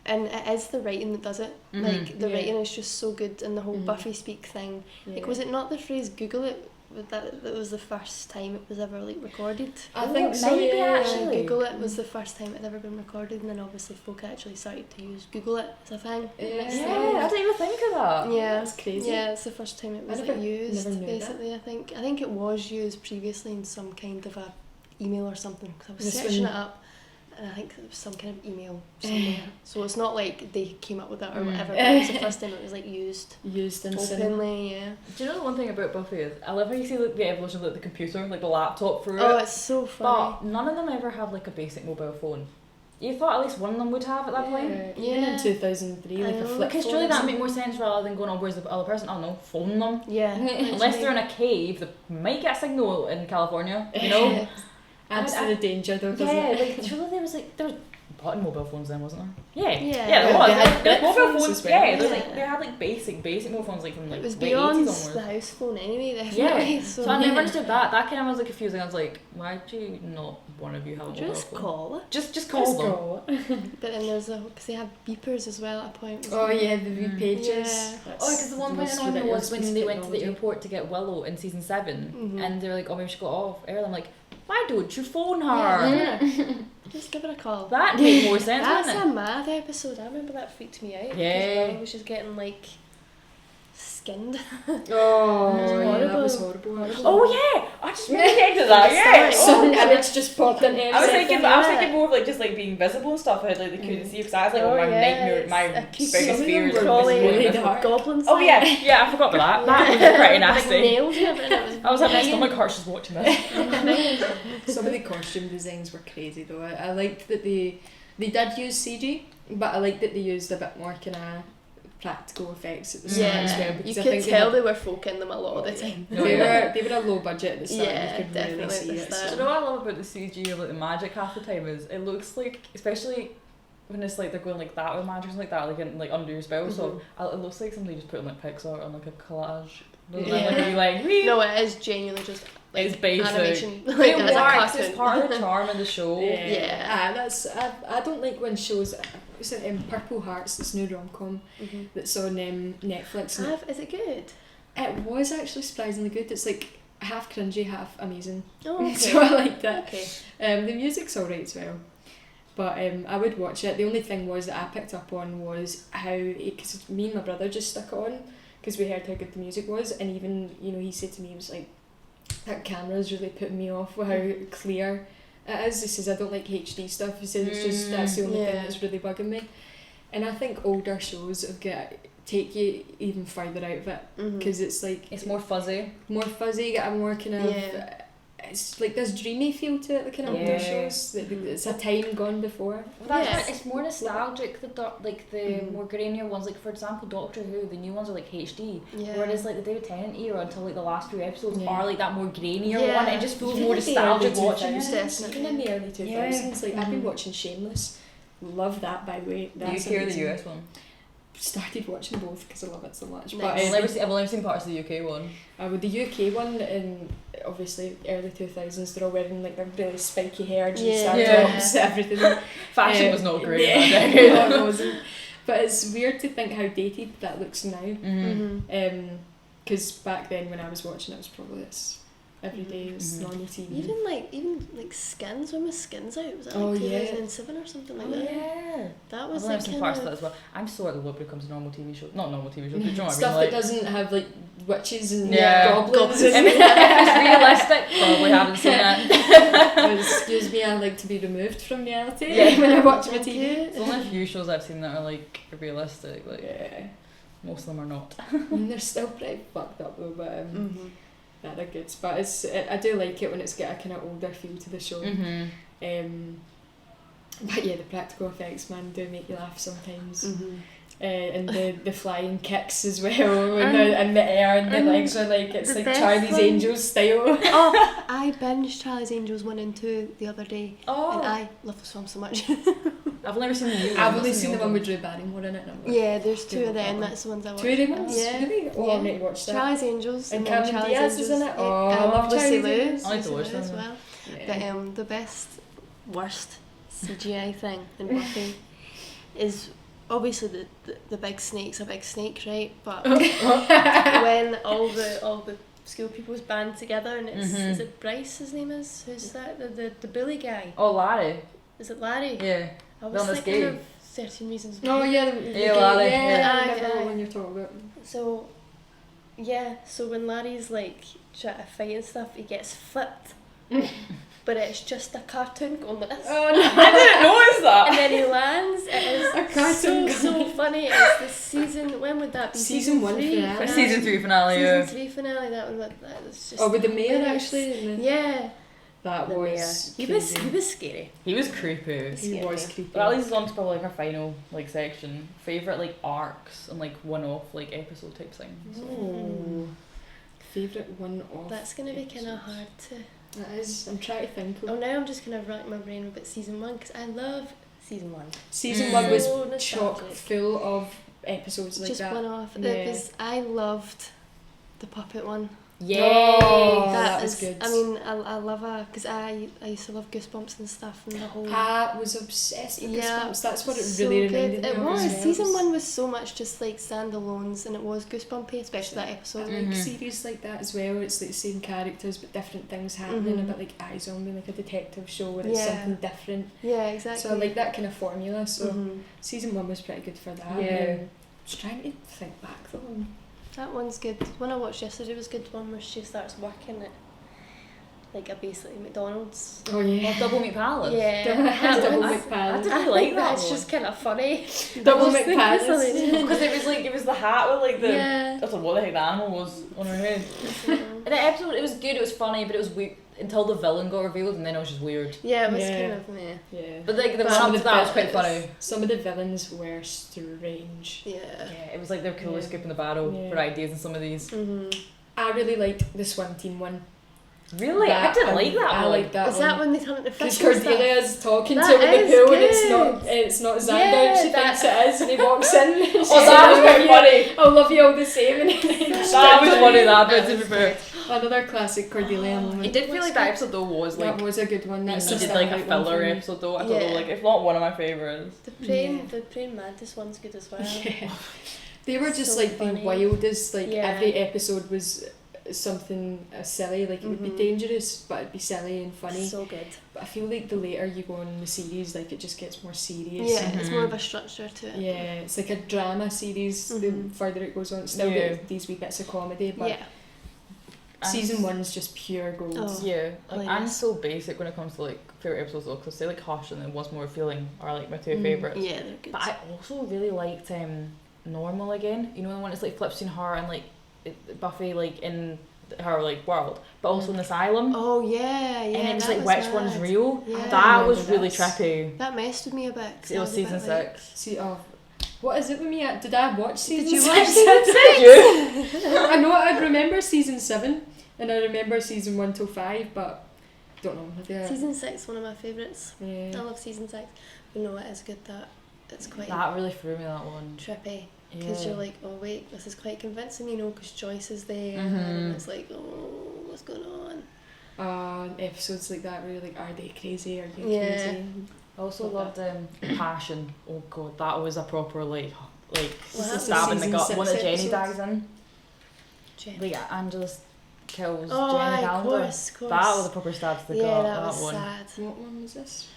And it is the writing that does it. Mhm. Like, the writing is just so good, and the whole Buffy speak thing. Like, was it not the phrase "Google it"? That was the first time it was ever like recorded. I think so. Maybe actually. Google it was the first time it had ever been recorded, and then obviously folk actually started to use Google it as a thing. Yeah, I didn't even think of that. Yeah, that's crazy. Yeah, it's the first time it was used. Never knew Basically, that. I think it was used previously in some kind of a email or something. Because I was This searching one- it up, and I think it was some kind of email somewhere. So it's not like they came up with it or whatever. But it was the first time it was like used in cinema. openly. Yeah. Do you know the one thing about Buffy is I love how you see like the evolution of like the computer, like the laptop through Oh, it. it's so funny. But none of them ever have like a basic mobile phone. You thought at least one of them would have at that point. Even in 2003, like I a know. flip Because phone surely or that would make something. more sense rather than going, oh, where's the other person? I don't know, phone them. Yeah. Unless they're in a cave, they might get a signal in California, you know? Adds to the danger though, doesn't Yeah, it? like surely there was button mobile phones then, wasn't there? Yeah. Yeah. Yeah, there Yeah, was. they had There's brick mobile phones phones, as well. yeah, there's Yeah. like they had like basic mobile phones like from like It was late beyond 80s the onwards. house phone anyway, Yeah. definitely. So I never understood that. That kind of was like confusing. I was like, why do you not one of you have a mobile Just phone? call it. Just call them. But then there's because they had beepers as well at a point. Oh yeah, the wee pages. Yeah. Oh, because the one point most annoying me was ridiculous when piece of they went to the technology. airport to get Willow in season 7, Mhm. and they were like, "Oh, maybe we should go off early." I'm like, "Why don't you phone her?" Yeah. Just give her a call. That made more sense, That's wouldn't a mad episode. I remember that freaked me out. Yeah. Because was just getting like skinned. Oh, It was yeah, that horrible. was horrible. actually. Oh yeah, I just really hated that. Yeah. Sudden image just popped into I was everything. thinking more of like just like being visible and stuff. How like they couldn't see because I was like, oh, my nightmare, my biggest fear is crawling really with dark. goblins. Oh yeah, I forgot about that. That was pretty Like nasty. nails and everything. It was I was like, my banging. stomach hurts just watching this. Some of the costume designs were crazy though. I liked that they did use CG, but I liked that they used a bit more kind of practical effects at the start as well. Yeah, Because you I could think tell they were folking them a lot of the time. No, they yeah. were a low budget at the start. Yeah, You could definitely really at see the it. start. Do you know what I love about the CG of like the magic half the time is it looks like, especially when it's like they're going like that with magic or something like that, like in, like under your spell. So it looks like somebody just put on like Pixar on like a collage. Doesn't it? Like, be like, wee. No, it is genuinely just like It's basic. animation. It Like, as a works. cartoon. It's part of the charm of the show. Yeah. That's I don't like when shows. What's it? Purple Hearts. This new rom-com that's on Netflix. And Is it good? it was actually surprisingly good. It's like half cringy, half amazing. Oh, okay. So I like that. Okay. The music's alright as well. But I would watch it. The only thing was that I picked up on was how, because me and my brother just stuck it on because we heard how good the music was, and even, you know, he said to me, he was like, that camera's really putting me off with how clear it is. He says, I don't like HD stuff. He says, it's just, that's the only thing that's really bugging me. And I think older shows have take you even further out of it because it's like It's more fuzzy. get a more kind of it's like this dreamy feel to it, the kind of older shows. It's a time gone before. Well, that's right. It's more nostalgic. The more grainier ones, like for example, Doctor Who, the new ones are like HD. Yeah. Whereas like the David Tennant era until like the last few episodes Yeah. are like that more grainier Yeah. one. It just feels Even more in the nostalgic early watching 2000s, it. Even in the early 2000s, like I've been watching Shameless. Love that, by the way. The That's UK or the amazing. US one? Started watching both because I love it so much. Nice. But I've only seen parts of the UK one. with the UK one, in obviously early 2000s, they're all wearing like their really spiky hair, jeans, tops, everything. Fashion was not great. Yeah, in that decade. no, it wasn't. But it's weird to think how dated that looks now. Because back then when I was watching it, was probably this every day. It was normal TV. Even like Skins, when was Skins out? Was that Oh, like yeah. 2007 or something like that? Yeah. That I've was only like seen parts of that as well. I'm so at the what becomes a normal TV show. Not normal TV show, but you know what I mean? Stuff Like, that doesn't have like witches and Goblins. goblins. if it's realistic, probably haven't seen it. Well, excuse me, I like to be removed from reality when I watch my TV. There's only a few shows I've seen that are like realistic. Like Yeah. most of them are not. And they're still pretty fucked up though, but yeah, they're good. But I do like it when it's got a kind of older feel to the show. But yeah, the practical effects, man, do make you laugh sometimes. And the flying kicks as well, and the air and the legs are like, it's like best Charlie's one- Angels style. Oh, I binged Charlie's Angels 1 and 2 the other day, Oh, and I love this film so much. I've never seen the new one. I've only seen the one with Drew Barrymore in it. Yeah, there's two of that them. one. That's the ones I watched. Two of them ones? Yeah. Really? Oh, Yeah. I need to watch that. Charlie's Angels And then Cameron Charlie's Diaz is Angels. in it? Oh, I love Lucy Charlie's Liu. Angels. I like to Lucy watch Liu them. as well. Yeah. But the worst CGI thing in Buffy is obviously the big snake's a big snake, right? But when all the school people's band together and it's is it Bryce his name is? Who's that? The bully guy. Oh, Larry. Is it Larry? Yeah. I was thinking of 13 Reasons Why. Oh yeah, Larry. I remember what one you're talking about. So when Larry's like trying to fight and stuff, he gets flipped. But it's just a cartoon going like this. Oh no! I didn't notice that. And then he lands. It is A cartoon so funny. It's the season. When would that be? Season 1 finale. Season 3 finale. Season 3 finale. That was just. Oh, with the mayor actually. Yeah. That The was. mayor. He was scary. He was creepy. He was creepy. But at least it's on to probably like our final like section. Favourite like arcs and like one-off like episode type thing. So. Oh. Favourite one-off. That's gonna be kind of hard to. That is. I'm trying to think. Oh, now I'm just gonna rack my brain about season 1 because I love season 1. Season 1 was So chock nostalgic. full of episodes like Just that. one off. Yeah. It was. I loved the puppet one. Oh, that was is- good. I mean, I love her because I used to love Goosebumps and stuff and the whole. I was obsessed with Yeah, Goosebumps. That's what it so really good. reminded me It of. was. as well. Season 1 was so much just like standalones and it was Goosebumpy, especially that I episode. like series like that as well. It's like the same characters but different things happening. A bit like iZombie, like a detective show where it's Yeah. something different. Yeah, exactly. So I like that kind of formula. So season 1 was pretty good for that. Yeah. Just trying to think back though. That one's good. The one I watched yesterday was good. One where she starts working at like a basically McDonald's. Oh yeah. Or Double Meat Palace. Yeah. Double I McPalace. didn't like that It's one. just kind of funny. Double I just think it's McPalace. hilarious. Because it was the hat with like the Yeah. I don't know what the heck the animal was on her head. And the episode, it was good, it was funny, but it was weird until the villain got revealed, and then it was just weird. Yeah, it was Yeah. kind of meh. Yeah. But like the But run some up of to the that was quite bits- funny. Some of the villains were strange. Yeah. Yeah, it was like they were coolly Yeah. skipping the battle Yeah. for ideas in some of these. I really liked the swim team one. Really? I didn't like that I one. like that Is one. that when they turn into Because fish and stuff? Cordelia's talking That to him in is the pool and good. it's not Xander, Yeah, she that- thinks it is, and he walks in and she's Oh, that was like, quite funny. I love you all the same. And That was funny, that bit, to be fair. Another classic Cordelia moment. It did feel like that episode though was like That was a good one. That's he the did like a standout one for filler me. episode though. I don't know, Yeah. like if not one of my favourites. The praying mantis one's good as well. Yeah. They were just So like funny. the wildest, like Yeah. every episode was something silly, like it would be dangerous but it'd be silly and funny. So good. But I feel like the later you go on in the series, like it just gets more serious. Yeah, it's more of a structure to it. Yeah, it's like a drama series. The further it goes on, still Yeah. get these wee bits of comedy, but Yeah. season 1's just pure gold. Oh. Yeah, like I'm Hilarious. so basic when it comes to like favourite episodes though, because I say like Hush and then What's More Feeling are like my two favourites. Yeah, they're good. But I also really liked Normal again. You know the one that's like flips between her and like Buffy like in her like world, but also in the asylum. Oh yeah, yeah. And it was that like which mad. one's real. Yeah. That was remember really this. trippy. That messed with me a bit. 'cause It I was a season bit like- 6. See, what is it with me? Did I watch season Did you 6? watch season 6? Did you? I know I remember season 7 and I remember season 1 till 5, but don't know. Yeah. Season 6, one of my favourites. I Yeah. love season 6. But no, it is good that it's quite That really threw me, that one. trippy. Because you're like, oh wait, this is quite convincing, you know, because Joyce is there. Mhm. And it's like, oh, what's going on? Episodes like that where you're like, are they crazy? Are you Yeah. crazy? I also Love loved Passion. Oh god, that was a proper like What happened? stab in the Season gut. One that 6 Jenny episodes? dies in. Jen. Like Angela kills Oh, Jenny aye, Calendar. course. That was a proper stab to the yeah, gut. that was one. sad. What one was this?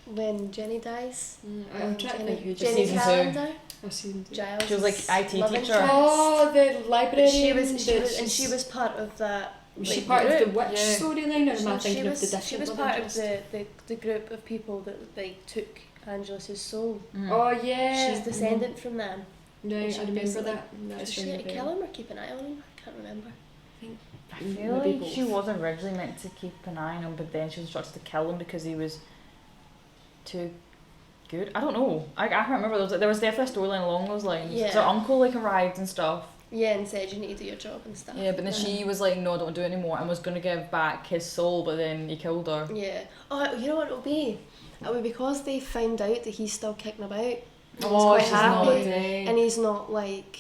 When Jenny dies. I'm trying to think who just Jenny Season 2. Calendar. Oh, season 2. Giles. She was like IT love teacher. interest. Oh, the library. She was part of that. Was she like, part of the group, witch yeah. storyline, or am I she thinking was, of the different she was love part interest? of the group of people that they took Angelus's soul. Oh yeah. She's descendant from them. Right, She I remember basically- that. Was That's she ringing to a bell. kill him or keep an eye on him? I can't remember. I feel Maybe like both. she wasn't originally meant to keep an eye on him, but then she was instructed to kill him because he was too good. I don't know. I can't remember. There was definitely a storyline along those lines. Yeah. So her uncle like arrived and stuff. Yeah, and said you need to do your job and stuff. Yeah, but then she was like, no, don't do it anymore, and was going to give back his soul, but then he killed her. Yeah. Oh, you know what it'll be? It'll be because they found out that he's still kicking about. And Oh, he's she's quite not happy. dead. And he's not like...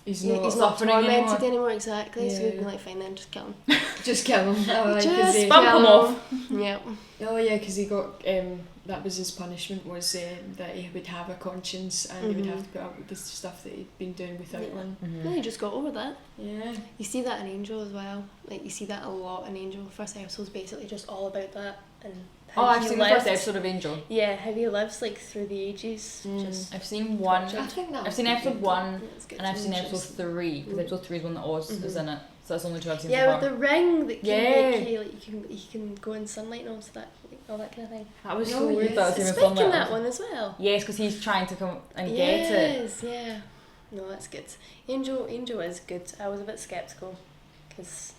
He's He's not. not suffering tormented anymore. anymore, exactly. So we'd be Yeah. like, fine then, just kill him. Just kill him. Oh, Just bump him kill off. him. Yeah. Oh yeah, because he got that was his punishment, was that he would have a conscience and he would have to put up with the stuff that he'd been doing without one. Well, he just got over that. Yeah. You see that in Angel as well. Like, you see that a lot in Angel. First episode's basically just all about that and how I've he seen lived. the first episode of Angel. Yeah, how he lives like through the ages. Just I've seen one. I think that I've seen episode 1 it's good. and I've seen episode 3 because episode 3 is one that Oz is in it. So that's the only 2 I've seen so Yeah, far. with the ring that can Yeah. make you, like, you can go in sunlight and all so that, like, all that kind of thing. That was No, so weird yes. that I was It's even Spike filming in it. that one as well. Yes, because he's trying to come and get it. Yes, yeah. No, that's good. Angel is good. I was a bit sceptical because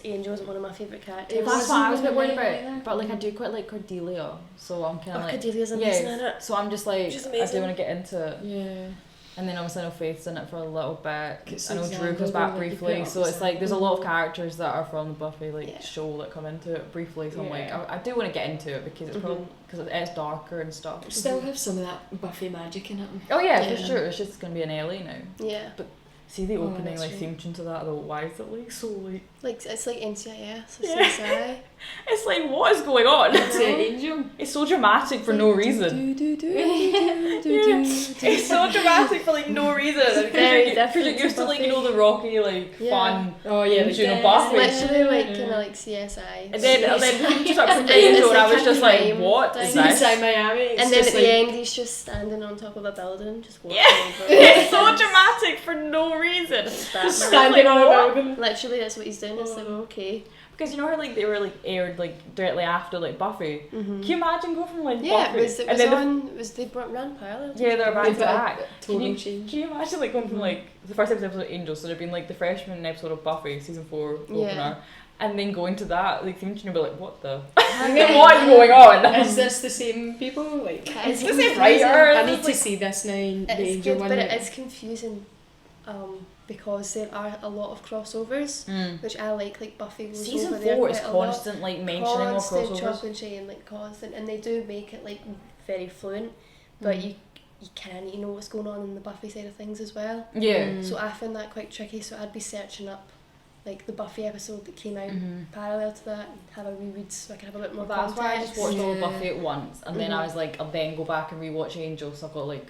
Angel wasn't one of my favourite characters. It That's what I was a bit worried wasn't about. either. But like I do quite like Cordelia, so I'm kind of like Cordelia's amazing in it. So I'm just like She's I amazing. do want to get into it. Yeah. And then obviously I know Faith's in it for a little bit. It's I know Drew example comes back where you briefly, put up so it's like there's a lot of characters that are from the Buffy Yeah. show that come into it briefly. So I'm like Yeah. I do want to get into it because it's probably because it's darker and stuff. Still have some of that Buffy magic in it. Oh yeah, for Yeah. sure. It's just gonna be an Ellie now. Yeah. See the Oh, opening that's like right. theme tune to that though. Why is it like so like? Like, it's like NCIS or Yeah. CSI. It's like what is going on? It's Angel. It's so dramatic for no reason. It's so dramatic for like no reason. Very Because different you're used to like Buffy. the rocky like Yeah. fun Oh yeah, theme tune of It's Buffy. literally like kind of like CSI. And then you start And playing it's Angel and I like was a just like, crime what is thing. this? CSI Miami. It's And then just at like, the end, he's just standing on top of a building, just walking over. It's so dramatic for no reason. Batman. standing on a what? building. Literally, that's what he's doing. It's like, okay. Because you know how like they were like aired like directly after like Buffy. Mm-hmm. Can you imagine going from like Yeah, Buffy it was and then they ran parallel. yeah they're back to back. Total Can change. you imagine like going from like the first episode of Angel, so there'd been like the freshman episode of Buffy season 4 opener, Yeah. and then going to that like theme tune, you'd be like, what the? What is going on? Is this the same people? Like, It's the same confusing. writer. I need to see this now. The It's Angel good, one. but that- it is confusing, because there are a lot of crossovers, which I like Buffy goes Season over there 4 is quite a lot. constant like mentioning of Constant crossovers. chop and chain, like constant, and they do make it like very fluent, but you kind of need to know what's going on in the Buffy side of things as well. Yeah. So I found that quite tricky. So I'd be searching up like the Buffy episode that came out Mhm. parallel to that, and have a reread so I can have a bit more That's why I context. just watched all of Yeah. Buffy at once, and then I was like, I'll then go back and rewatch Angel, so I've got like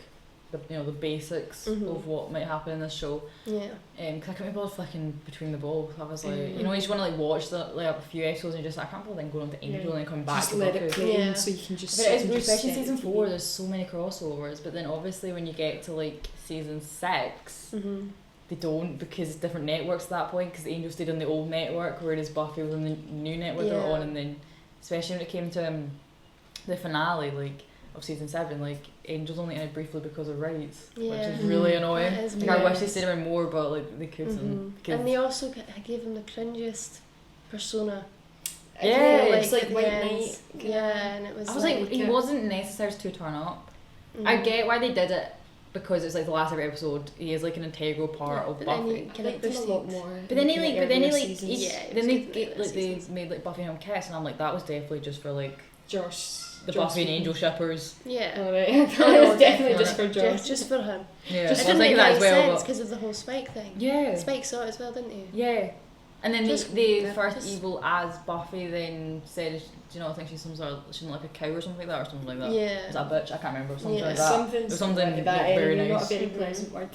the the basics of what might happen in this show. Yeah. Because I can't be bothered flicking between the both. I was like, you know, you just want to like watch a few episodes and you're just I can't bother then going on to Angel and then coming back just to let Buffy. it play, Yeah. so you can just. But it is sit and weird, just especially set season the 4. TV. There's so many crossovers, but then obviously when you get to like season 6, they don't, because it's different networks at that point. Because Angel stayed on the old network, whereas Buffy was on the new network they were Yeah. on, and then especially when it came to the finale, like of season 7, like Angel's only in it briefly because of rights, which Yeah. is really annoying. That is Like I wish they weird. stayed around more, but like they couldn't. And they also gave him the cringiest persona. I Yeah, feel it's like at the White end. Knight. Yeah, and it was. I was like, he yeah. wasn't necessary to turn up. I get why they did it, because it's like the last every episode. He is like an integral part of but then Buffy. you I kind of liked him a lot boosted. more. But then in he the like, earlier he seasons. Yeah, it then was they good in the get, earlier like they seasons. made like Buffy and him kiss, and I'm like, that was definitely just for like Joss. the Joss Buffy and Whedon. Angel shippers. Yeah. Oh, right. That was definitely just for Joss. Just for him. Yeah, Just I was didn't make thinking that any as well. sense But because of the whole Spike thing. yeah, Spike saw it as well, didn't he? yeah. And then Just the good. first Just- evil as Buffy then said, do you know, I think she's some sort of, she's not like a cow or something like that, or something like that. Yeah. Was that a bitch? I can't remember. Something Yeah. like that. Something, There's something like that. not very Anyway, nice. Not a very pleasant word.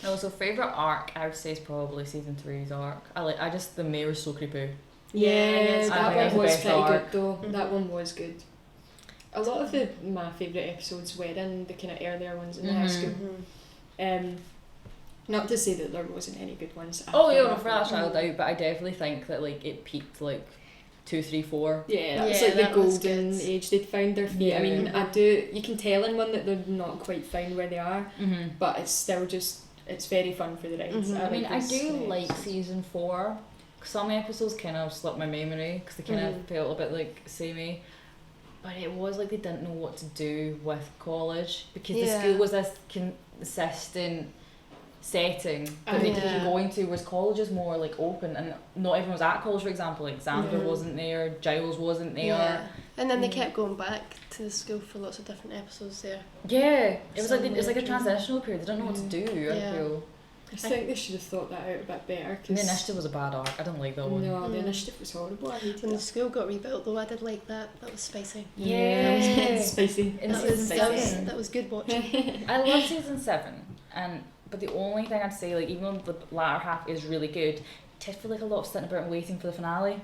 Also, favourite arc I would say is probably season 3's arc. I just, the mayor's so creepy. Yeah, I that think that's the one was best pretty arc. good though. That one was good. A lot of my favourite episodes were in the kind of earlier ones in high school. Not to say that there wasn't any good ones. Oh after yeah, no, for that child out, but I definitely think that like it peaked like 2, 3, 4. Yeah, that was Yeah, like the that was golden good. age. They'd found their feet. I mean, Yeah. you can tell in one that they're not quite found where they are, but it's still just, it's very fun for the rides. Mhm. I mean, I those, do like episodes. season 4. Some episodes kind of slipped my memory because they kind of felt a bit like samey. But it was like they didn't know what to do with college, because the Yeah. school was this consistent setting that they Yeah. keep going to, whereas college is more like open, and not everyone was at college. For example, like Xander Mhm. wasn't there, Giles wasn't there. Yeah. And then they kept going back to the school for lots of different episodes there. Yeah, it was like Some it's like a weird transitional period. They didn't know what to do. I Yeah. feel. I think they should have thought that out a bit better. The Initiative was a bad arc. I didn't like that one. No, the Initiative was horrible. I hated When the it. school got rebuilt though, I did like that. That was spicy. Yeah. Spicy. In That season was, seven. that was good watching. I love season 7, but the only thing I'd say, like, even though the latter half is really good, it did feel like a lot of sitting about and waiting for the finale.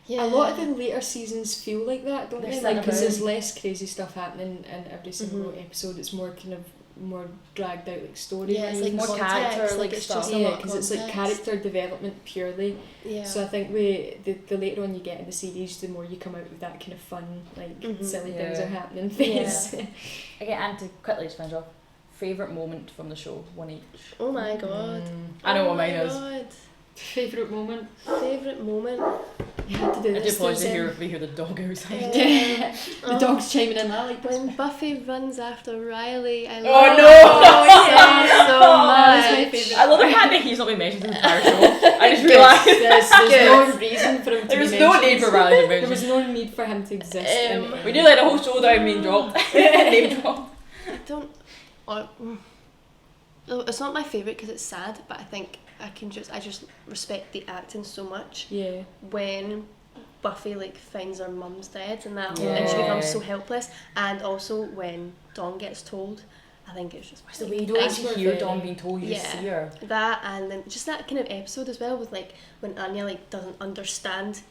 Yeah. A lot of the later seasons feel like that, don't They're they? sitting Like, because about. there's less crazy stuff happening in every single Mhm. episode. It's more kind of more dragged out, like story. Yeah, it's like more context, character, like, it's stuff. just a Yeah, lot of because it's like context. character development purely. Yeah. So I think the later on you get in the series, the more you come out with that kind of fun, like Mhm. silly things Yeah. are happening phase. Okay, and to quickly just finish off, favourite moment from the show, one each. Oh my god. I know Oh what mine my is. God. Favourite moment? Favourite moment. You had to do I do this. apologise thing, if we hear the dog outside. Yeah. The Oh. dog's chiming in that like When Buffy runs after Riley, I Oh, love no! that so That's my much. favourite. I love the fact that he's not been mentioned in the entire show. I just realised There's no reason for him to there was be no mentioned. need for Riley to be There mentioned. was no need for him to exist. We do like the whole show down being dropped. Name dropped. I don't. It's not my favourite because it's sad, but I think I just respect the acting so much. Yeah. When Buffy like finds her mum's dead and that, Yeah. and she becomes so helpless, and also when Dawn gets told, I think it's just So we don't That's actually where hear the- Dawn being told, you just Yeah. see her. that, and then just that kind of episode as well with like when Anya like doesn't understand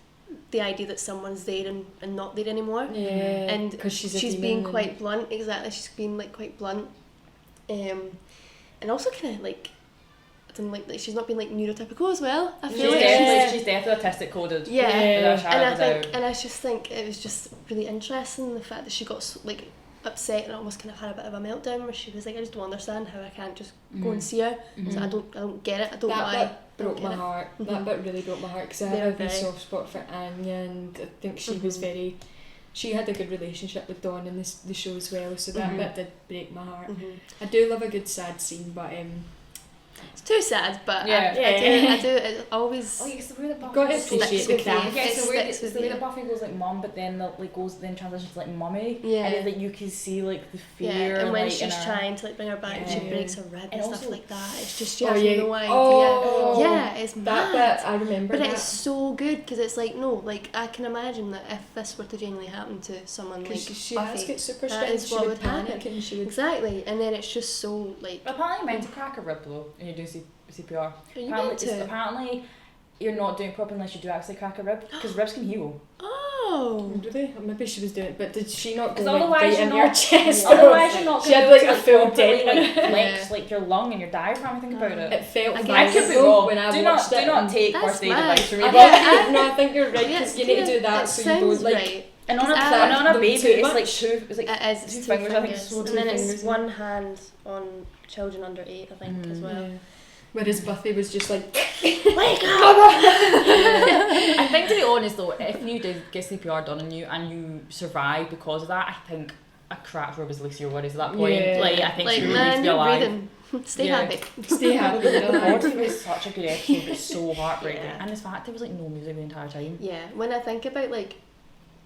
the idea that someone's there and not there anymore. Yeah. And because she's being quite blunt. Exactly, she's being like quite blunt, and also kind of like I don't like she's not being like neurotypical as well. I feel like She's definitely autistic coded. yeah. Yeah. Without a And I shadow of a think, doubt. and I just think it was just really interesting the fact that she got so, like upset and almost kind of had a bit of a meltdown where she was like, I just don't understand how I can't just go and see her. So I don't get it. I don't know That why. bit broke my heart. That Mhm. bit really broke my heart because I They have were a very- soft spot for Anya, and I think she was very. She had a good relationship with Dawn in the show as well, so that Mhm. bit did break my heart. Mhm. I do love a good sad scene, but It's too sad, but Yeah. I do. It always. Oh, yeah, it's the way that Buffy got to goes- appreciate the with you. craft. Yeah, it's the way Sticks it's with the way you. that Buffy goes like mum, but then then transitions to like mummy. Yeah. And it's like you can see like the fear. Yeah, and when like, in she's her. trying to like bring her back, and she Yeah. breaks her rib and, And stuff also- like that. It's just she Oh, has yeah. no idea. Oh, Yeah, it's that mad. bit I remember. But that. it's so good because it's like no, like I can imagine that if this were to genuinely happen to someone like Because she Buffy, has got super that strength. is She what would would panic happen. and she would. Exactly, and then it's just so like. But apparently you're meant to crack a rib though when you're doing CPR. Are you Apparently, meant to? apparently you're not doing it properly unless you do actually crack a rib because ribs can heal. Oh. Do they? Or maybe she was doing it, but did she not go 'Cause like, otherwise right you're in your not- chest? Yeah. Otherwise you're not She going had to like be a able to full properly, dead like one. flex like your lung and your diaphragm. Think about it. It felt I I could be viral wrong. when I do watched not it. do not and take That's first aid mad. advice from me. I but- think, no, I think you're right Yeah, because you need to do that it so you don't sounds like. right. And on a It's and on a them baby, too it's much. like two. It's like It is. two It's fingers. I think fingers. it's so and two then fingers. it's one hand on children under 8, I think, as well. Yeah. Whereas Buffy was just like, Wake up! I think to be honest though, if you did get CPR done on you and you survived because of that, I think a cracked rib is at least your worries at that point. Yeah. Like I think Like, you really need man, to be you're alive. breathing. Stay Yeah. happy. stay happy. The you're alive. Body was such a good episode, but so heartbreaking. Yeah. And the fact there was like no music the entire time. Yeah, when I think about like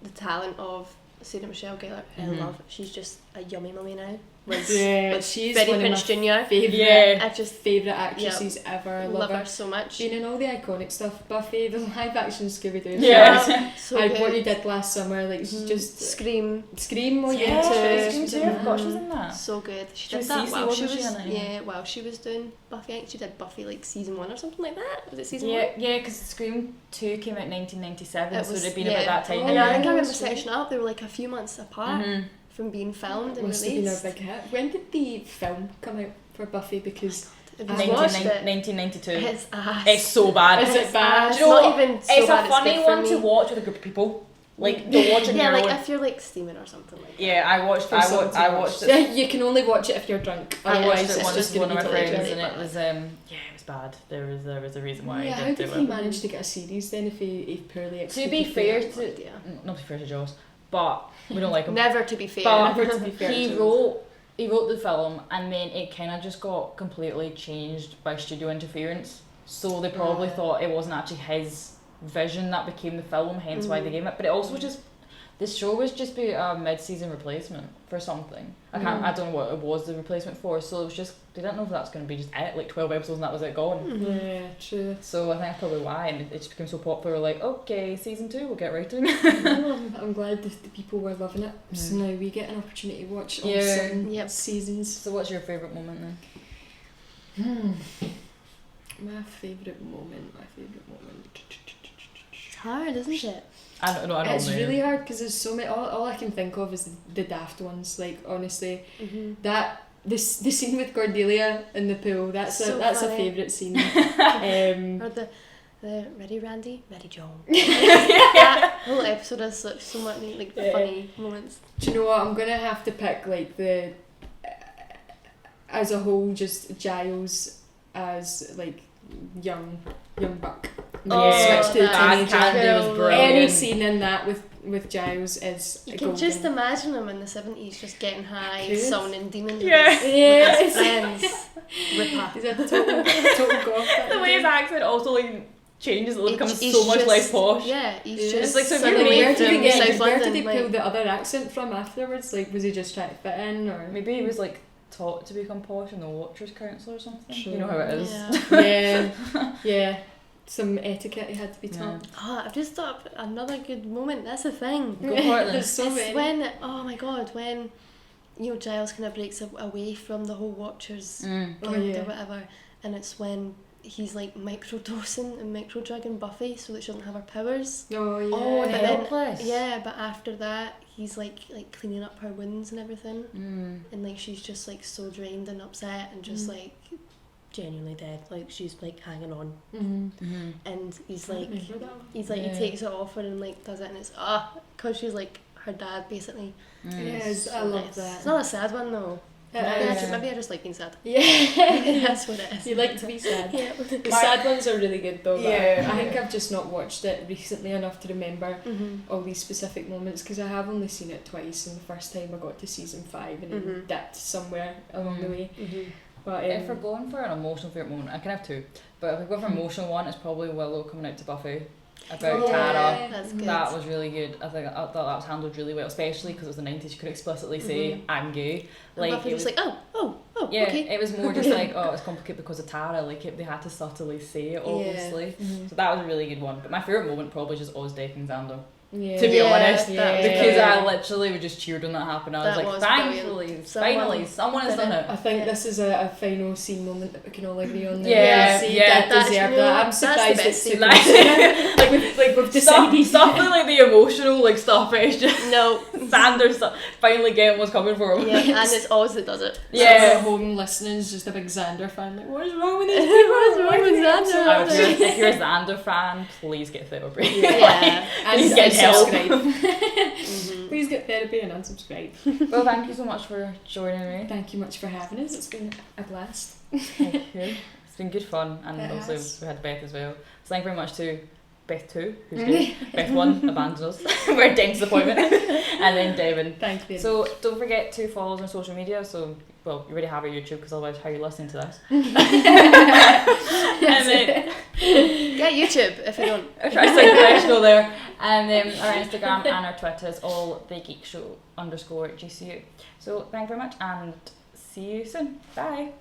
the talent of Sarah Michelle Gellar, I Mhm. love. She's just a yummy mummy now. Like, Yeah, like she's Betty one of my Prince Jr. favourite, Yeah. I just favourite actresses ever. I love love her so much. Been in all the iconic stuff, Buffy, the live action Scooby Doo. Yeah. So And what good. you did last summer, like she's Mhm. just Scream. Scream. Oh Yeah, yeah, Scream Scream 2, I forgot she was in that. So good. She She did was that Cece, while she wasn't was she, in it? yeah, while she was doing Buffy. I think she did Buffy like season 1 or something like that. Was it season 1? Yeah, because Scream 2 came out in 1997, It so was- it'd been yeah. about that time. And I think I Yeah. remember That's searching it up. They were like a few months apart Mhm. from being filmed and must have been a released. big hit. When did the film come out for Buffy? Because If I you watched it, 1992. it's ass. It's so bad. Is it bad? It's Do you know not what? even so It's bad. a funny it's good one for to me. watch with a group of people. Like, don't watch it Yeah, on your like own. if you're like steaming or something like that. Yeah, I watched it. Yeah, it. you can only watch it if you're drunk. I Otherwise, watched it it's once just with one gonna of my be totally friends, really and it bad. was it was bad. There was a reason why Yeah, I how did did do he it. manage to get a series then if he poorly To executed be fair it? No to idea. not to be fair to Jaws, but we don't like him. Never to be fair. But Never to be fair he to him. wrote the film, and then it kind of just got completely changed by studio interference. So they probably Yeah. thought it wasn't actually his vision that became the film, hence why they gave it. But it also just This show was just be a mid-season replacement for something. I don't know what it was the replacement for. So it was just they didn't know if that's going to be just it, like 12 episodes and that was it gone. Yeah, true. So I think that's probably why, and it just became so popular. Like, okay, season 2, we'll get writing. I'm glad the people were loving it. So now we get an opportunity to watch all Yeah. 7 seasons. So what's your favourite moment then? My favourite moment. It's hard, isn't it? I don't know. It's really hard because there's so many. All I can think of is the daft ones. Like honestly, that the scene with Cordelia in the pool. That's So a funny. favourite scene. Or the Ready Randy, Ready John. That whole episode has so many like funny moments. Do you know what? I'm gonna have to pick like the as a whole, just Giles as like young buck. Yeah, Switch to that teenager. Candy was brilliant. Any scene in that with Giles is You can golden. just imagine him in the 70s just getting high, Could. summoning demons Yeah. with his friends. Ripper. He's a total goth. The way his accent also like changes, it becomes He's so much just- less posh. Yeah, he's Yeah. just It's like so suddenly weird. Where did from he South get? Where did London, he pull like- the other accent from afterwards? Like, was he just trying to fit in, or Maybe he was like taught to become posh in the Watchers Council or something. Sure. You know how it is. Yeah. yeah, some etiquette he had to be taught. Oh, I've just thought of another good moment. That's the thing. Go for it then. There's so It's many. when, oh my god, when, you know, Giles kind of breaks away from the whole Watchers Mm. Oh, guild yeah. or whatever, and it's when he's like microdosing and microdrugging Buffy so that she doesn't have her powers. Oh yeah. Oh, and But then- helpless. Yeah, but after that, he's like cleaning up her wounds and everything, and like she's just like so drained and upset and just like genuinely dead. Like she's like hanging on, Mm-hmm. and he's like he Yeah. takes it off her and like does it, and it's because she's like her dad basically. Yes, I So love nice. that. It's not a sad one though. Maybe I just like being sad. Yeah. That's what it is. You like to be sad. Yeah. The sad ones are really good though. but Yeah. I think I've just not watched it recently enough to remember all these specific moments because I have only seen it twice, and the first time I got to season 5 and it dipped somewhere along the way. But If we're going for an emotional favourite moment, I can have two. But if we go for an emotional one, it's probably Willow coming out to Buffy about Tara. That's good. That was really good. I thought that was handled really well, especially because it was the 90s. You could explicitly say I'm gay. And Like Buffy it was was like, oh, yeah, okay. it was more just like it's complicated because of Tara. Like they had to subtly say it, obviously. So that was a really good one. But my favourite moment probably just Oz decking Xander. yeah. To be honest, that was because brilliant. I literally just cheered when that happened. I was That like, was thankfully, brilliant. finally, someone has done it. I think Yeah. this is a final scene moment that we can all agree on. Yeah, See, yeah, that that's deserved really- that. I'm that's the surprised best it's scene. super like we've decided. Stuff with like the emotional like stuff. It's just No. Xander finally getting what's coming for him. Yeah, and it's Oz that does it. Yeah. Someone at home listening is just a big Xander fan. Like, what is wrong with this? What's wrong with Xander? If you're a Xander fan, please get therapy. Yeah. And Please get help. subscribe. Please get therapy and unsubscribe. Well, thank you so much for joining me. Thank you much for having us. It's been a blast. Thank you. It's been good fun, and It also has. we had Beth as well. So thank you very much to Beth 2, who's good. Beth 1 abandoned us. We're dead disappointment. And then Devon. Thank you. So don't forget to follow us on social media. So, well, you already have our YouTube because otherwise how are you listening to this? And then Get YouTube if you don't. I try to stay professional there. And then our Instagram and our Twitter is all the Geek Show _GCU. So thank you very much and see you soon. Bye.